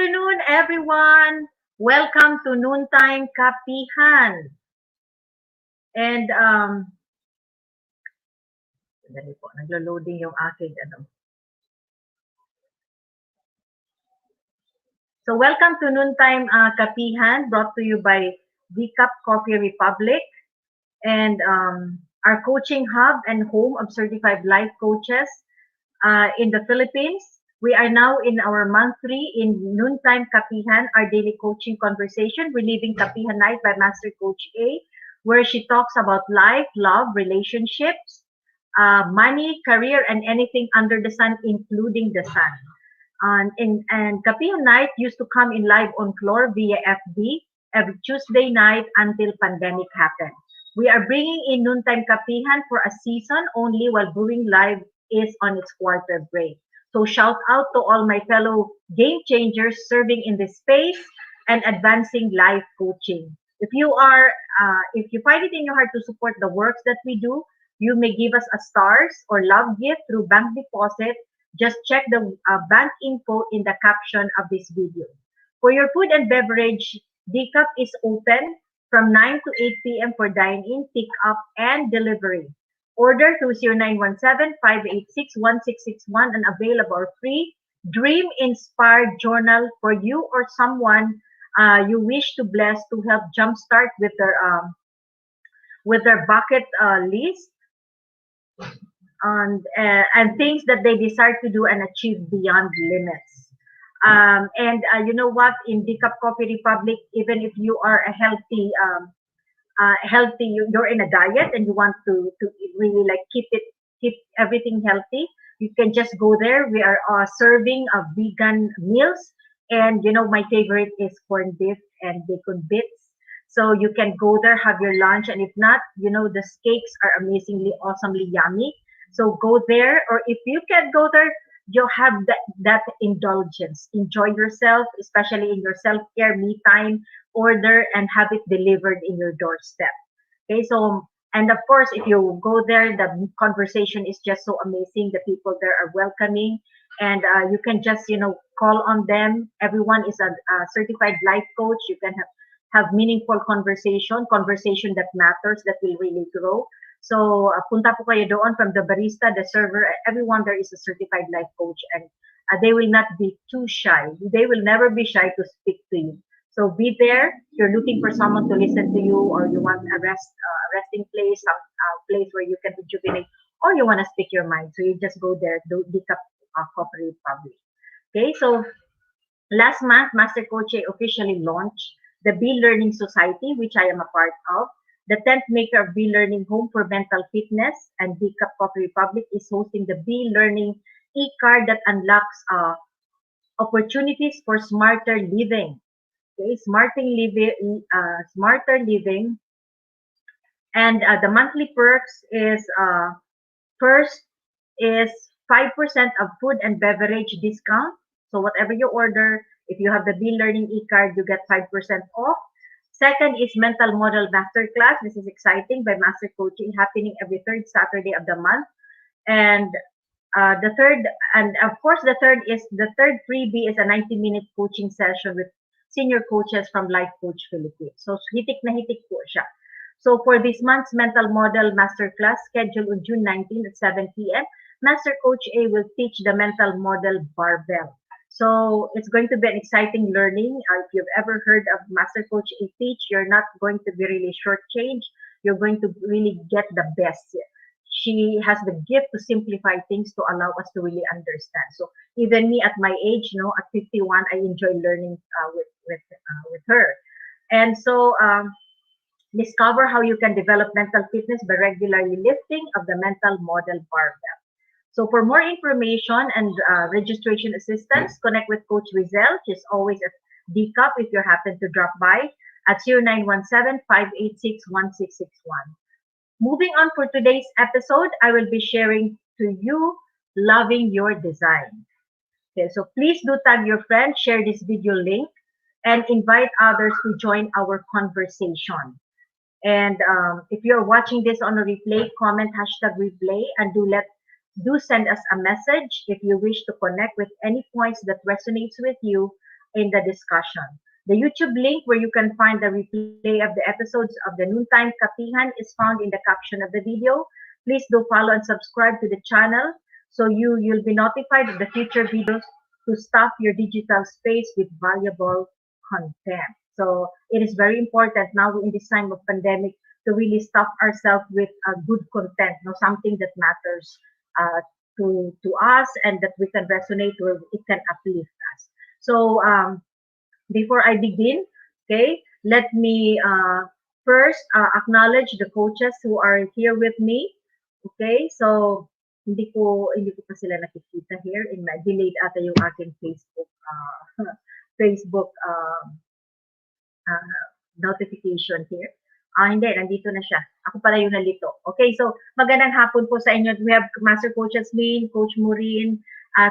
afternoon, everyone. Welcome to Noontime Kapehan. And, dali po, naglo-loading yung aking ano. So, welcome to Noontime Kapehan, brought to you by Decaf Coffee Republic and our coaching hub and home of certified life coaches in the Philippines. We are now in our month 3 in Noontime Kapehan, our daily coaching conversation, reliving Kapehan Night by Master Coach A, where she talks about life, love, relationships, money, career, and anything under the sun, including the sun. And Kapehan Night used to come in live on floor via FB every Tuesday night until pandemic happened. We are bringing in Noontime Kapehan for a season only while Brewing Live is on its quarter break. So shout out to all my fellow game changers serving in this space and advancing life coaching. If you find it in your heart to support the works that we do, you may give us a stars or love gift through bank deposit. Just check the bank info in the caption of this video. For your food and beverage, Decaf is open from 9 to 8 p.m. for dine-in, pick-up, and delivery. Order through 0917-586-1661 and available free dream-inspired journal for you or someone you wish to bless to help jumpstart with their bucket list and things that they desire to do and achieve beyond limits. You know what? In Decaf Coffee Republic, even if you are a you're in a diet and you want to really like keep everything healthy, you can just go there. We are serving vegan meals, and you know my favorite is corned beef and bacon bits. So you can go there, have your lunch, and if not, you know the steaks are amazingly, awesomely yummy. So go there, or if you can go there, you'll have that indulgence. Enjoy yourself, especially in your self-care, me time, order and have it delivered in your doorstep. Okay, so, and of course, if you go there, the conversation is just so amazing. The people there are welcoming, and you can just, you know, call on them. Everyone is a certified life coach. You can have meaningful conversation that matters, that will really grow. So, punta po kayo doon from the barista, the server, everyone there is a certified life coach, and they will not be too shy. They will never be shy to speak to you. So be there. If you're looking for someone to listen to you, or you want a resting place, some place where you can rejuvenate, or you want to speak your mind. So you just go there, do Decaf Coffee Republic. Okay, so last month, Master Coach officially launched the Be Learning Society, which I am a part of. The 10th maker of Be Learning Home for Mental Fitness and Decaf Coffee Republic is hosting the Be Learning e-card that unlocks opportunities for smarter living. Okay, smarter living, and the monthly perks is first is 5% of food and beverage discount. So whatever you order, if you have the Be Learning e-card, you get 5% off. Second is Mental Model Masterclass. This is exciting by Master Coaching, happening every third Saturday of the month. And the third freebie is a 90-minute coaching session with senior coaches from Life Coach Philippines. So hitik na hitik po siya. So for this month's Mental Model Masterclass, scheduled on June 19 at 7 p.m., Master Coach A will teach the Mental Model Barbell. So it's going to be an exciting learning. If you've ever heard of Master Coach A teach, you're not going to be really shortchanged. You're going to really get the best. She has the gift to simplify things to allow us to really understand. So even me at my age, you know, at 51, I enjoy learning with her. And so discover how you can develop mental fitness by regularly lifting of the Mental Model Barbell. So for more information and registration assistance, connect with Coach Rezzhel. She's always at Decaf if you happen to drop by at 0917-586-1661. Moving on for today's episode, I will be sharing to you loving your design. Okay, so please do tag your friends, share this video link, and invite others to join our conversation. And if you're watching this on a replay, comment #replay and do send us a message if you wish to connect with any points that resonates with you in the discussion. The YouTube link where you can find the replay of the episodes of the Noontime Kapihan is found in the caption of the video. Please do follow and subscribe to the channel so you'll be notified of the future videos to stuff your digital space with valuable content. So it is very important now in this time of pandemic to really stuff ourselves with good content, something that matters uh, to us and that we can resonate or it can uplift us. So before I begin, okay, let me first acknowledge the coaches who are here with me. Okay, so hindi ko pa sila nakikita here in my delayed ata yung aking Facebook Facebook notification here. Hindi, nandito na siya. Ako pala yung nalito. Okay, so magandang hapon po sa inyo. We have Master Coaches Lynn, Coach Maureen.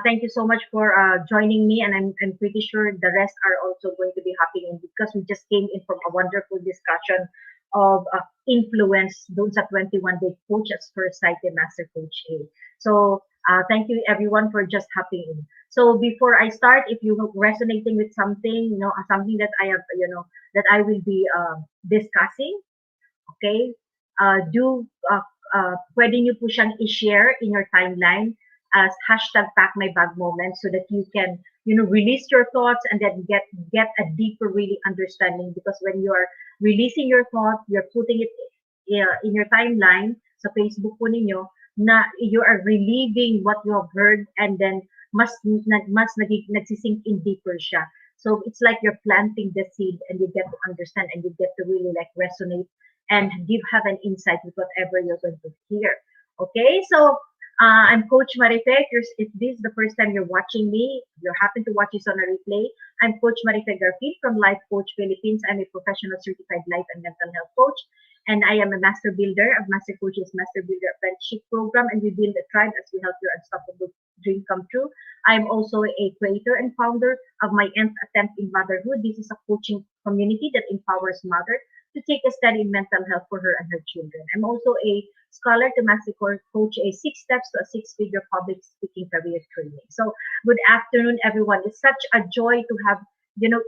Thank you so much for joining me, and I'm pretty sure the rest are also going to be hopping in because we just came in from a wonderful discussion of influence doon sa 21-day coaches first sight in Master Coach A. So thank you everyone for just hopping in. So before I start, if you resonating with something, something that I have, that I will be discussing, okay, pwede nyo po siyang i-share in your timeline as hashtag pack my bag moment so that you can, release your thoughts and then get a deeper really understanding, because when you are releasing your thought, you're putting it in your timeline sa Facebook po ninyo na you are reliving what you have heard, and then mas nagsisink in deeper siya. So it's like you're planting the seed and you get to understand and you get to really like resonate and have an insight with whatever you're going to hear. Okay, so I'm Coach Marife. If this is the first time you're watching me, you happen to watch this on a replay, I'm Coach Marife Garfin from Life Coach Philippines. I'm a professional certified life and mental health coach, and I am a master builder of Master Coach's Master Builder Apprenticeship Program, and we build a tribe as we help your unstoppable dream come true. I'm also a creator and founder of my nth attempt in motherhood. This is a coaching community that empowers mother to take a study in mental health for her and her children. I'm also a scholar to Master Coach A 6 Steps to a Six-Figure Public Speaking Career Training. So good afternoon, everyone. It's such a joy to have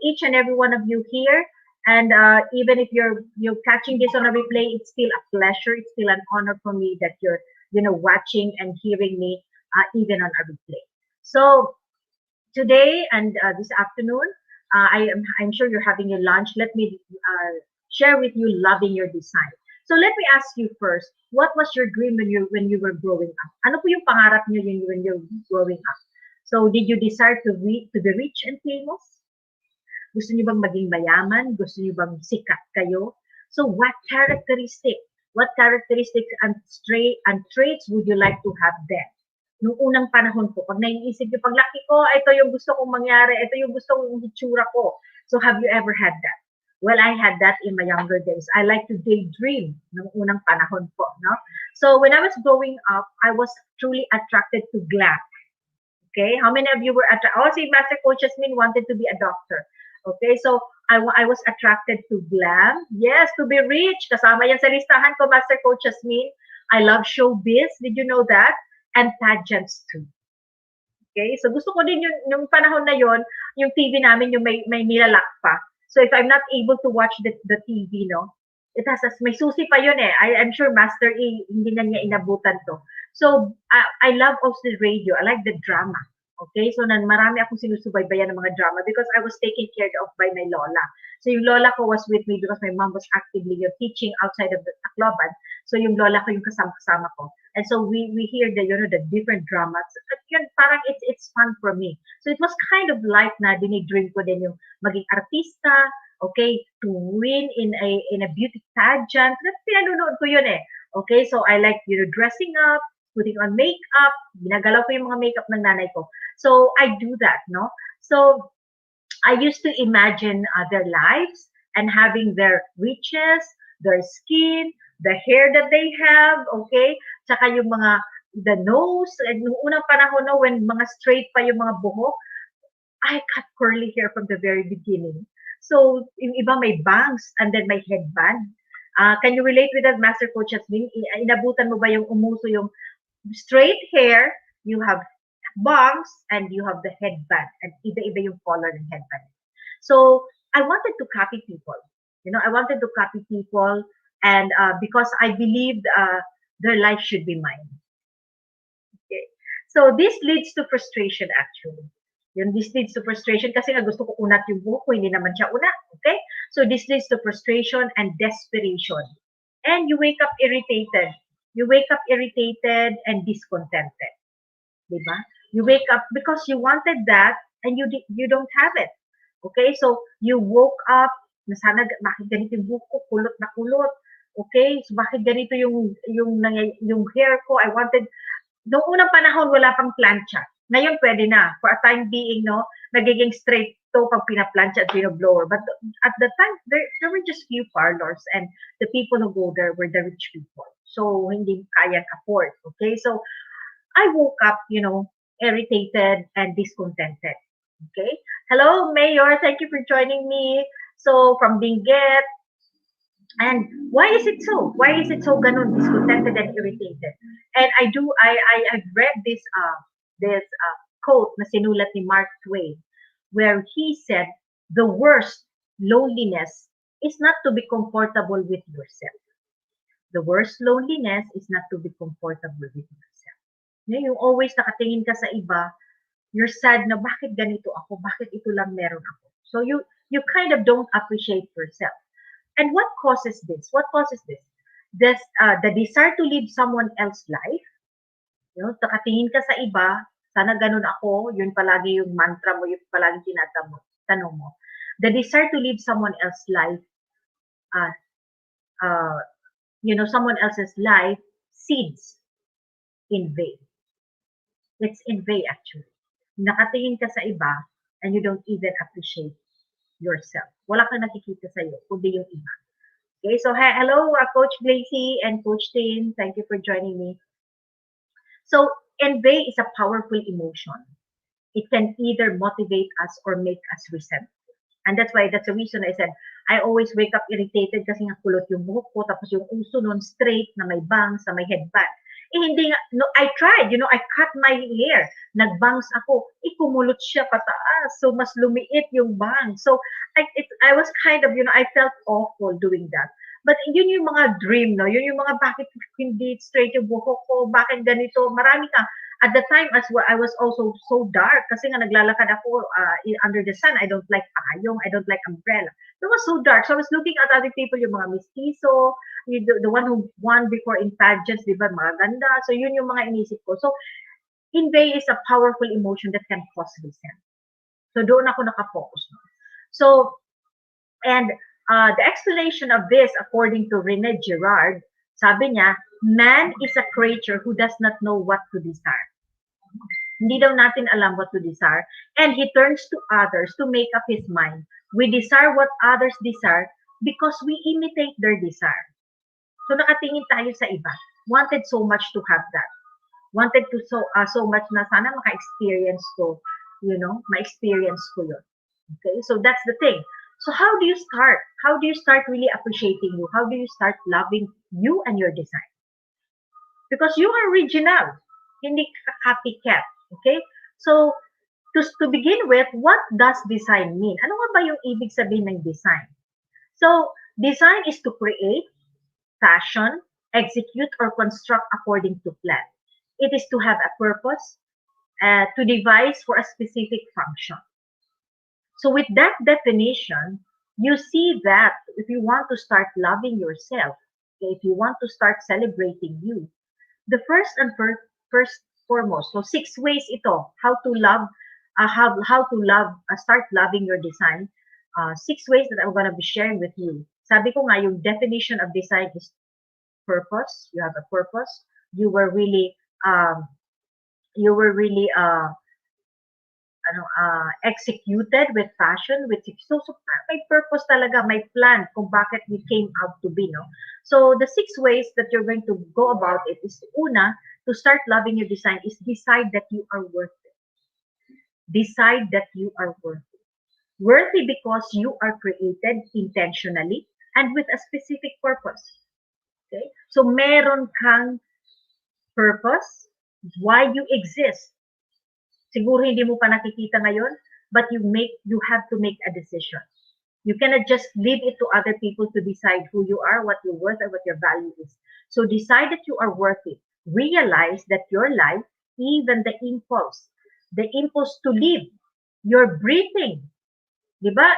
each and every one of you here. And even if you're catching this on a replay, it's still a pleasure. It's still an honor for me that you're watching and hearing me even on a replay. So today and this afternoon, I'm sure you're having your lunch. Let me share with you loving your design. So let me ask you first, what was your dream when you were growing up? Ano po yung pangarap niyo when you're growing up? So did you desire to be rich and famous? Gusto niyo bang maging mayaman? Gusto niyo bang sikat kayo? So what characteristics and traits would you like to have then? Nung unang panahon ko, pag naiisip niyo, paglaki ko, ito yung gusto kong mangyari, ito yung gusto kong itsura ko. So have you ever had that? Well, I had that in my younger days. I like to daydream nung unang panahon po, no? So when I was growing up, I was truly attracted to glam. Okay, how many of you were attracted? Oh, see, Master Coach Jasmine wanted to be a doctor. Okay, so I was attracted to glam. Yes, to be rich. Kasama yan sa listahan ko, Master Coach Jasmine. I love showbiz. Did you know that? And pageants too. Okay, so gusto ko din yung panahon na yon, yung TV namin yung may nilalak pa. So if I'm not able to watch the TV, it has may susi pa yun eh. I'm sure Master E, hindi na niya inabutan to. So I love also the radio. I like the drama. Okay, so marami akong sinusubaybayan ng mga drama because I was taken care of by my lola. So yung lola ko was with me because my mom was actively teaching outside of the Tacloban. So yung lola ko yung kasama ko. And so we hear the different dramas. Yun, parang it's fun for me. So it was kind of like na dinidream ko din yung maging artista, okay, to win in a beauty pageant. Pinanonood ko yun eh. Okay, so I like dressing up, putting on makeup, ginagalaw ko yung mga makeup ng nanay ko. So I do that, no? So I used to imagine their lives and having their riches, their skin, the hair that they have, okay? Tsaka yung the nose, and nung unang panahon when mga straight pa yung mga buhok, I cut curly hair from the very beginning. So yung iba may bangs and then may headband. Can you relate with that, Master Coach Jasmine? Inabutan mo ba yung umuso yung straight hair, you have bangs, and you have the headband, and iba-iba yung color ng headband. So I wanted to copy people. I wanted to copy people, and because I believed their life should be mine. Okay. So this leads to frustration actually. This leads to frustration kasi nga gusto ko unat yung buhok ko, hindi naman siya una. Okay? So this leads to frustration and desperation. And you wake up irritated. You wake up irritated and discontented. Diba? You wake up because you wanted that and you don't have it. Okay? So you woke up na sana bakit ganito yung buhok ko, kulot na kulot. Okay? So bakit ganito yung hair ko? I wanted noong unang panahon, wala pang plancha. Ngayon, pwede na. For a time being, no, nagiging straight to pag pinaplancha at pinoblower. But at the time, there were just few parlors and the people who go there were the rich people. So, hindi kaya afford. Okay? So, I woke up, irritated and discontented. Okay? Hello, Mayor. Thank you for joining me. So, from Benguet, and why is it so? Why is it so ganon, discontented and irritated? And I've read this quote na sinulat ni Mark Twain, where he said, the worst loneliness is not to be comfortable with yourself. The worst loneliness is not to be comfortable with yourself. Yung always nakatingin ka sa iba, you're sad na bakit ganito ako, bakit ito lang meron ako. So you kind of don't appreciate yourself. And what causes this? What causes this? The desire to live someone else's life. Nakatingin ka sa iba, sana ganun ako, yun palagi yung mantra mo, yun palagi tinatanong mo. The desire to live someone else's life, someone else's life seeds in vain. It's in vain actually. Nakatingin ka sa iba and you don't even appreciate yourself. Wala kang nakikita sa iyo, kundi yung iba. Okay, so hello, Coach Blazy and Coach Tin. Thank you for joining me. So, envy is a powerful emotion. It can either motivate us or make us resentful. And that's the reason I said, I always wake up irritated kasi nga kulot yung buhok ko, tapos yung uso nun straight na may bangs, na may headband. Hindi nga, no, I tried, I cut my hair, nagbangs ako, kumulot siya pataas, so mas lumiit yung bangs. So, I was kind of, I felt awful doing that. But yun yung mga dream, no? Yun yung mga bakit hindi straight yung buhok ko, bakit ganito, marami ka. At the time as well, I was also so dark kasi nga naglalakad ako under the sun. I don't like payong, I don't like umbrella. It was so dark. So I was looking at other people, yung mga mistizo, the one who won before in pageants, di ba, mga ganda. So yun yung mga inisip ko. So envy is a powerful emotion that can cause resentment. So doon ako nakafocus. No? So, and the explanation of this, according to René Girard, sabi niya, man is a creature who does not know what to desire. Hindi daw natin alam what to desire. And he turns to others to make up his mind. We desire what others desire because we imitate their desire. So nakatingin tayo sa iba. Wanted so much to have that. Wanted to so much na sana maka-experience ko, ma-experience ko yun. Okay, so that's the thing. So how do you start? How do you start really appreciating you? How do you start loving you and your design? Because you are original, hindi ka copycat. Okay? So, to begin with, what does design mean? Ano nga ba yung ibig sabihin ng design? So, design is to create, fashion, execute, or construct according to plan. It is to have a purpose, to devise for a specific function. So with that definition, you see that if you want to start loving yourself, okay, if you want to start celebrating you, the first and foremost, so 6 ways ito, how to love, start loving your design. 6 ways that I'm going to be sharing with you. Sabi ko nga, yung definition of design is purpose. You have a purpose. You were really executed with passion, so may purpose talaga, may plan kung bakit we came out to be, no? So the 6 ways that you're going to go about it is, una, to start loving your design is decide that you are worth it. Decide that you are worth it. Worthy because you are created intentionally and with a specific purpose. Okay? So meron kang purpose, why you exist. Siguro hindi mo pa nakikita ngayon, but you have to make a decision. You cannot just leave it to other people to decide who you are, what you're worth, and what your value is. So decide that you are worth it. Realize that your life, even the impulse to live, your breathing, di ba?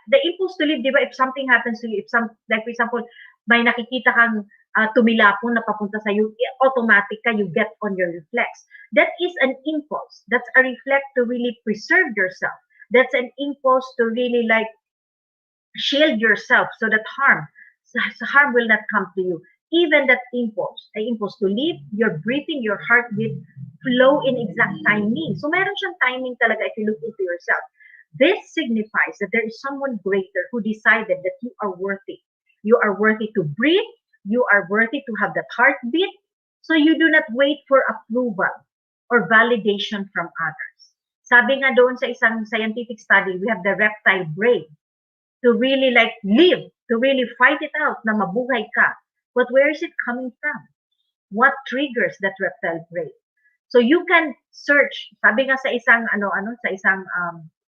The impulse to live, di ba? If something happens to you, like for example, may nakikita kang tumilapon na papunta sa iyo, automatic ka, you get on your reflex. That is an impulse. That's a reflex to really preserve yourself. That's an impulse to really like shield yourself so that harm will not come to you. Even that impulse, the impulse to live, your breathing, your heartbeat flow in exact timing. So meron siyang timing talaga if you look into yourself. This signifies that there is someone greater who decided that you are worthy. You are worthy to breathe. You are worthy to have that heartbeat. So you do not wait for approval or validation from others. Sabi nga doon sa isang scientific study, we have the reptile brain to really like live, to really fight it out na mabuhay ka. But where is it coming from? What triggers that reptile brain? So you can search, sabi nga sa isang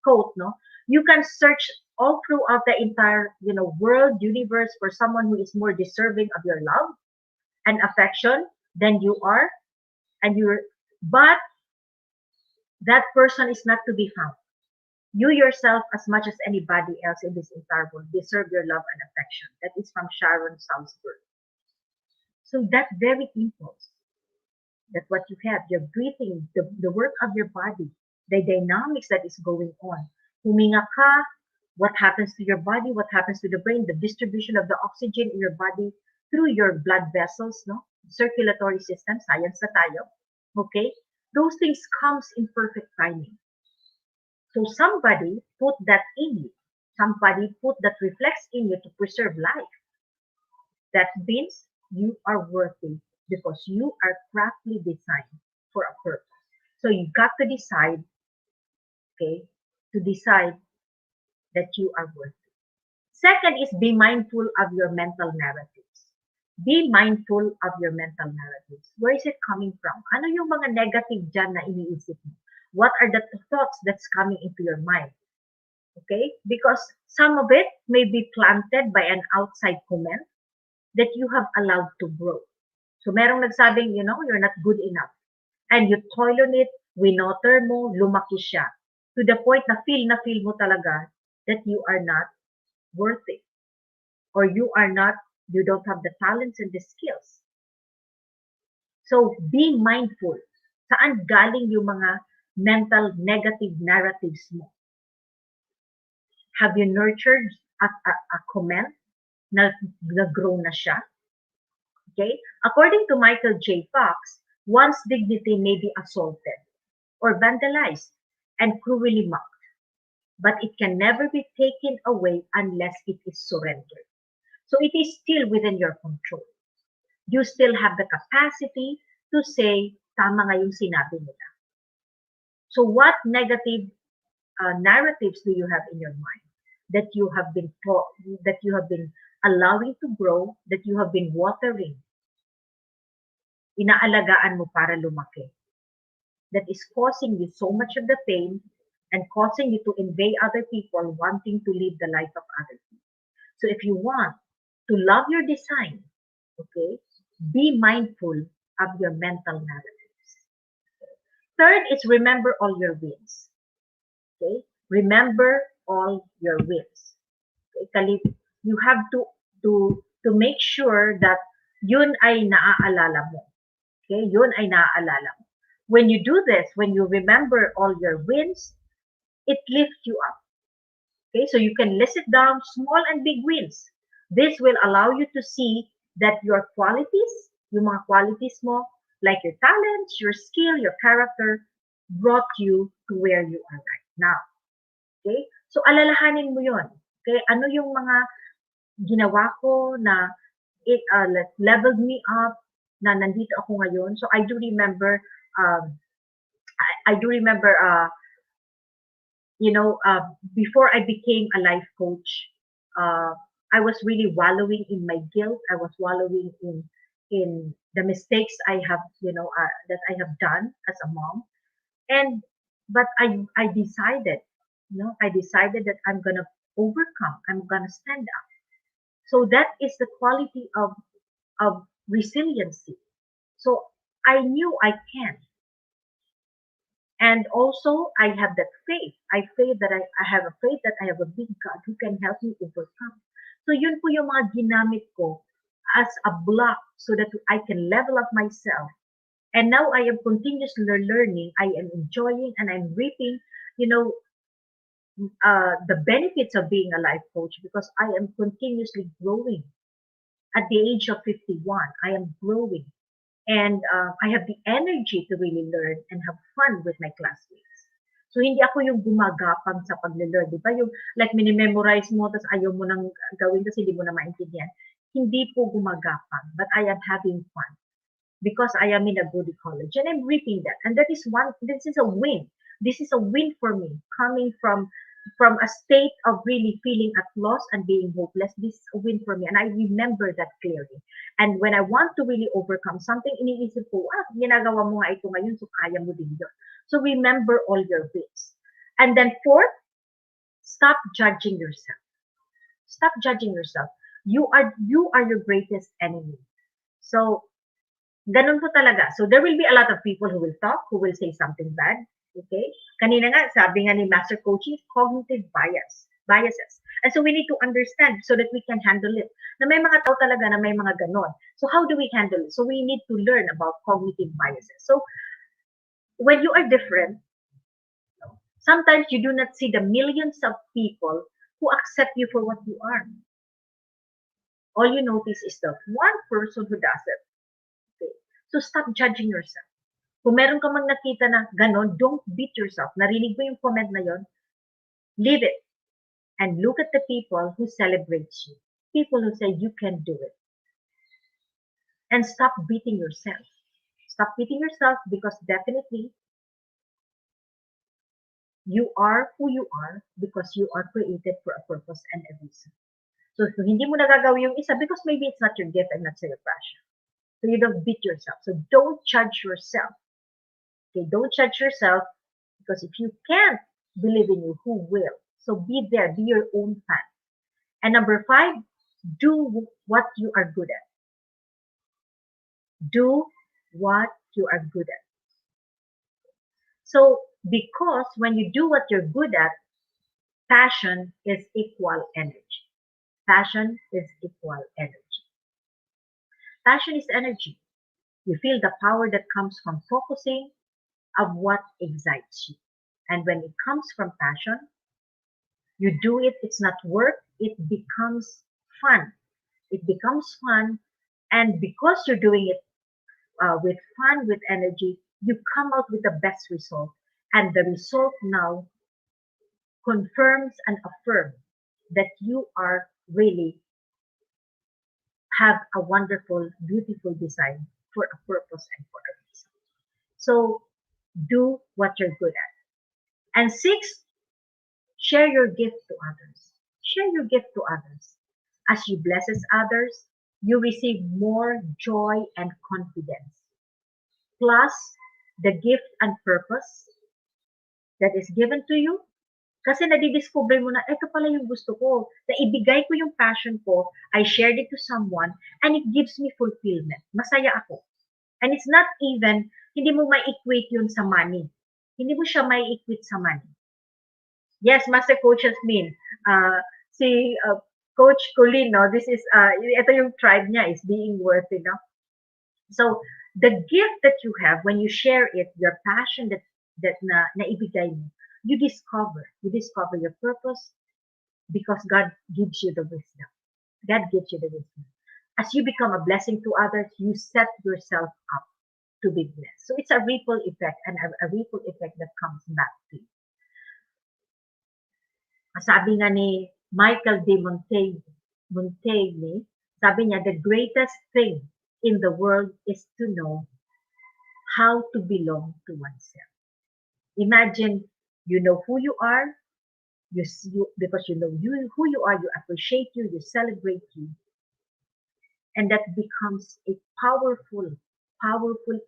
quote, no? You can search all throughout the entire, world, universe for someone who is more deserving of your love and affection than you are, but that person is not to be found. You yourself, as much as anybody else in this entire world, deserve your love and affection. That is from Sharon Salzberg. So that very impulse, that what you have, your breathing, the work of your body, the dynamics that is going on. Huminga ka, what happens to your body, what happens to the brain, the distribution of the oxygen in your body through your blood vessels, no? Circulatory system, science na tayo. Okay? Those things comes in perfect timing. So somebody put that in you. Somebody put that reflex in you to preserve life. That means you are worthy because you are craftily designed for a purpose. So you got to decide, okay, to decide that you are worthy. Second is be mindful of your mental narratives. Be mindful of your mental narratives. Where is it coming from? Ano yung mga negative dyan na iniisip mo? What are the thoughts that's coming into your mind? Okay? Because some of it may be planted by an outside comment that you have allowed to grow. So merong nagsabing, you're not good enough. And you toil on it, winoter mo, lumaki siya. To the point na feel mo talaga that you are not worthy. Or you don't have the talents and the skills. So be mindful. Saan galing yung mga mental negative narratives mo? Have you nurtured a comment na grow na siya? Okay? According to Michael J. Fox, one's dignity may be assaulted or vandalized and cruelly mocked, but it can never be taken away unless it is surrendered. So it is still within your control. You still have the capacity to say, tama nga yung sinabi nila. So what negative narratives do you have in your mind that you have been taught, that you have been allowing to grow, that you have been watering, inaalagaan mo para lumaki, that is causing you so much of the pain and causing you to invade other people wanting to live the life of other people. So if you want to love your design, okay, be mindful of your mental narratives. Third is remember all your wins. Okay? Remember all your wins. Okay? You have to make sure that yun ay naaalala mo. Okay? Yun ay naaalala mo. When you do this, when you remember all your wins, it lifts you up. Okay? So you can list it down, small and big wins. This will allow you to see that your qualities, yung mga qualities mo, like your talents, your skill, your character, brought you to where you are right now. Okay? So alalahanin mo yun. Okay? Ano yung mga ginawa ko na it leveled me up, na nandito ako ngayon. So I do remember, before I became a life coach, I was really wallowing in my guilt. I was wallowing in the mistakes I have, that I have done as a mom. But I decided I decided that I'm gonna overcome. I'm gonna stand up. So that is the quality of resiliency. So I knew I can. And also I have that faith. I have a faith that I have a big God who can help me overcome. So yun po yung mga ginamit ko as a block so that I can level up myself. And now I am continuously learning. I am enjoying and I'm reaping, you know, the benefits of being a life coach because I am continuously growing. At the age of 51, I am growing. And I have the energy to really learn and have fun with my classmates. So, hindi ako yung gumagapang sa pag-learn. Di ba? Yung like minimemorize mo, tapos ayaw mo nang gawin kasi hindi mo na maintindihan. Hindi po gumagapang, but I am having fun because I am in a good college and I'm reaping that. And this is a win. This is a win for me coming from a state of really feeling at loss and being hopeless. This is a win for me. And I remember that clearly. And when I want to really overcome something, iniisip ko, ginagawa mo nga ito ngayon, so kaya mo din yun. So remember all your wins. And then fourth, stop judging yourself. Stop judging yourself. You are your greatest enemy. So ganun po talaga. So there will be a lot of people who will talk, who will say something bad. Okay? Kanina nga, sabi nga ni Master Coaching, cognitive biases. And so we need to understand so that we can handle it. Na may mga tao talaga na may mga ganon. So how do we handle it? So we need to learn about cognitive biases. So when you are different, sometimes you do not see the millions of people who accept you for what you are. All you notice is the one person who does it. Okay? So stop judging yourself. Kung meron ka mang nakita na ganon, don't beat yourself. Narinig mo yung comment na yon, leave it. And look at the people who celebrate you. People who say you can do it. And stop beating yourself. Stop beating yourself because definitely you are who you are because you are created for a purpose and a reason. So if hindi mo nagagawa yung isa because maybe it's not your gift and not your passion. So you don't beat yourself. So don't judge yourself. Okay, don't judge yourself because if you can't believe in you, who will? So be there, be your own fan. And number 5, do what you are good at. Do what you are good at. So because when you do what you're good at, passion is equal energy. Passion is equal energy. Passion is energy. You feel the power that comes from focusing of what excites you. And when it comes from passion, you do it, it's not work, it becomes fun. It becomes fun. And because you're doing it with fun, with energy, you come out with the best result. And the result now confirms and affirms that you are really have a wonderful, beautiful design for a purpose and for a reason. So do what you're good at. And 6, share your gift to others. Share your gift to others. As you blesses others, you receive more joy and confidence. Plus, the gift and purpose that is given to you. Kasi nadidiscover mo na, ito pala yung gusto ko. Na ibigay ko yung passion ko, I shared it to someone, and it gives me fulfillment. Masaya ako. And it's not even, hindi mo ma-equate yun sa money. Hindi mo siya ma-equate sa money. Yes, Master Coach Jasmine. Si Coach Colleen, no, this is, ito yung tribe niya is being worthy, no? So, the gift that you have, when you share it, your passion that na ibigay mo, you discover your purpose because God gives you the wisdom. God gives you the wisdom. As you become a blessing to others, you set yourself up to be blessed. So it's a ripple effect and a ripple effect that comes back to you. Sabi nga ni Michael de Montaigne, sabi niya, the greatest thing in the world is to know how to belong to oneself. Imagine you know who you are, because you know who you are, you appreciate you celebrate you. And that becomes a powerful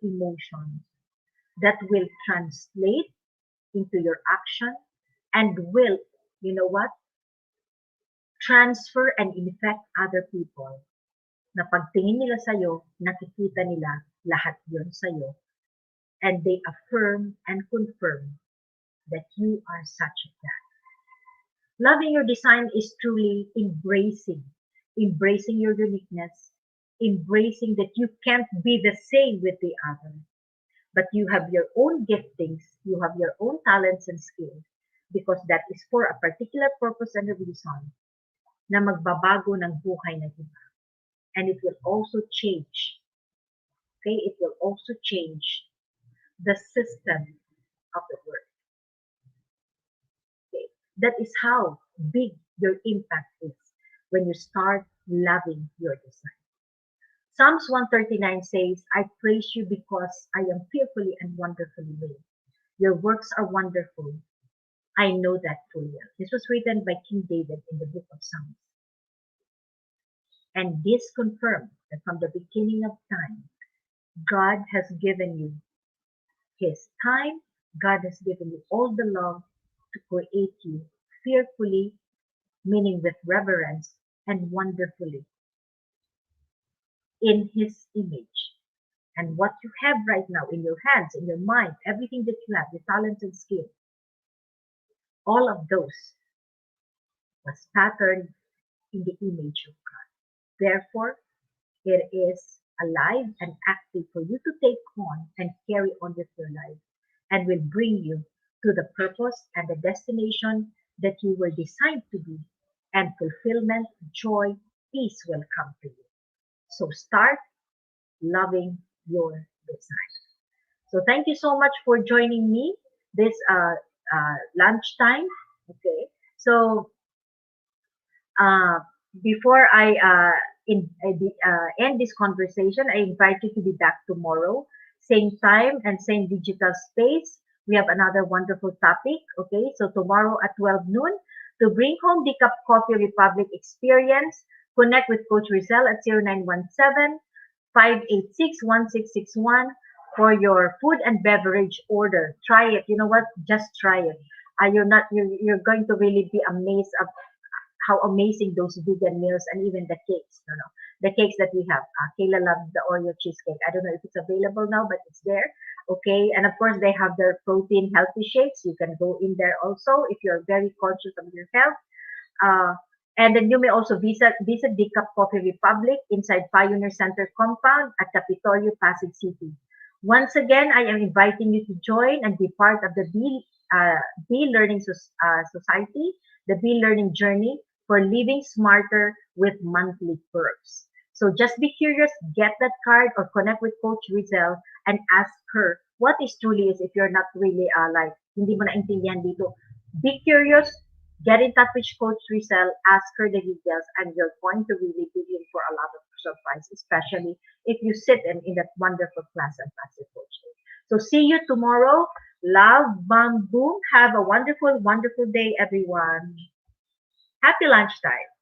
emotion that will translate into your action and will, you know what, transfer and infect other people na pagtingin nila sa'yo, nakikita nila lahat yun sa'yo. And they affirm and confirm that you are such a that. Loving your design is truly embracing your uniqueness, embracing that you can't be the same with the other, but you have your own giftings, you have your own talents and skills, because that is for a particular purpose and a reason na magbabago ng buhay ng iba. And it will also change, okay? It will also change the system of the world. Okay? That is how big your impact is when you start loving your design. Psalms 139 says, I praise you because I am fearfully and wonderfully made. Your works are wonderful. I know that fully well. This was written by King David in the book of Psalms. And this confirmed that from the beginning of time, God has given you His time. God has given you all the love to create you fearfully, meaning with reverence, and wonderfully in His image. And what you have right now in your hands, in your mind, everything that you have, your talents and skills, all of those was patterned in the image of God. Therefore, it is alive and active for you to take on and carry on with your life, and will bring you to the purpose and the destination that you were designed to be, and fulfillment, joy, peace will come to you. So start loving your design. So thank you so much for joining me this lunchtime. Okay, so uh, before I end this conversation, I invite you to be back tomorrow, same time and same digital space. We have another wonderful topic. Okay, so tomorrow at 12 noon, to bring home the Cup Coffee Republic experience, connect with Coach Rezzhel at 0917 586-1661 for your food and beverage order. Try it. You know what? Just try it. You're going to really be amazed of how amazing those vegan meals and even the cakes. The cakes that we have. Kayla loves the Oreo cheesecake. I don't know if it's available now, but it's there. Okay, and of course they have their protein healthy shakes. You can go in there also if you're very conscious of your health. Uh, and then you may also visit the Cup Coffee Republic inside Pioneer Center compound at Capitolio, Pasig City. Once again, I am inviting you to join and be part of the Be Learning Society, the Be Learning Journey for living smarter with monthly perks. So just be curious, get that card or connect with Coach Rezzhel and ask her what is truly is if you're not really like, hindi mo naintindihan dito. Be curious, get in touch with Coach Rezzhel, ask her the details, and you're going to really be in for a lot of surprise, especially if you sit in that wonderful class and passive coaching. So see you tomorrow. Love, bang, boom. Have a wonderful, wonderful day, everyone. Happy lunchtime.